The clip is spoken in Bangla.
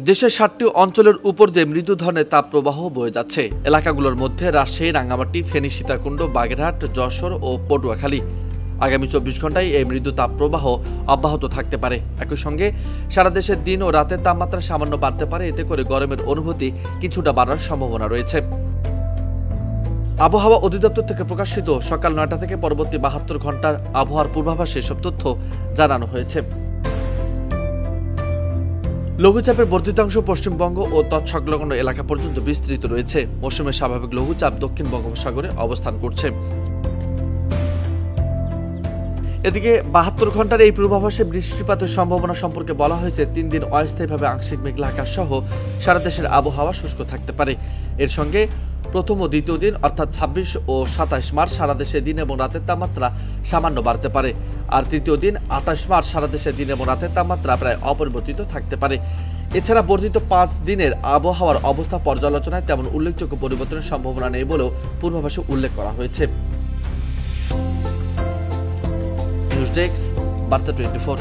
দেশের ৭টি অঞ্চলের উপর দিয়ে মৃদু ধরনের তাপপ্রবাহ বয়ে যাচ্ছে। এলাকাগুলোর মধ্যে রাজশাহী, রাঙ্গামাটি, ফেনী, সীতাকুণ্ড, বাগেরহাট, যশোর ও পটুয়াখালী। আগামী ২৪ ঘন্টায় এই মৃদু তাপপ্রবাহ অব্যাহত থাকতে পারে। একই সঙ্গে সারা দেশের দিন ও রাতের তাপমাত্রা সামান্য বাড়তে পারে। এতে করে গরমের অনুভূতি কিছুটা বাড়ার সম্ভাবনা রয়েছে। আবহাওয়া অধিদপ্তর থেকে প্রকাশিত সকাল ৯টা থেকে পরবর্তী ৭২ ঘন্টার আবহাওয়ার পূর্বাভাসে এসব তথ্য জানানো হয়েছে। লঘুচাপের বর্ধিতাংশ পশ্চিমবঙ্গ ও তৎসংলগ্ন এলাকা পর্যন্ত বিস্তৃত রয়েছে। মৌসুমের স্বাভাবিক লঘুচাপ দক্ষিণ বঙ্গোপসাগরে অবস্থান করছে। এদিকে ৭২ ঘন্টার এই পূর্বাভাসে বৃষ্টিপাতের সম্ভাবনা সম্পর্কে বলা হয়েছে ৩ দিন অস্থায়ীভাবে আংশিক মেঘলা আকাশ সহ সারা দেশের আবহাওয়া শুষ্ক থাকতে পারে। এর সঙ্গে প্রথম ও দ্বিতীয় দিন অর্থাৎ ২৬ ও ২৭ মার্চ সারা দেশে দিন এবং রাতের তাপমাত্রা সামান্য বাড়তে পারে। আর তৃতীয় দিন ২৮ মার্চ সারা দেশে দিন এবং রাতের তাপমাত্রা প্রায় অপরিবর্তিত থাকতে পারে। এছাড়া বর্ধিত ৫ দিনের আবহাওয়ার অবস্থা পর্যালোচনায় তেমন উল্লেখযোগ্য পরিবর্তনের সম্ভাবনা নেই বলেও পূর্বাভাসে উল্লেখ করা হয়েছে। নিউজ ডেস্ক, বার্তা 24।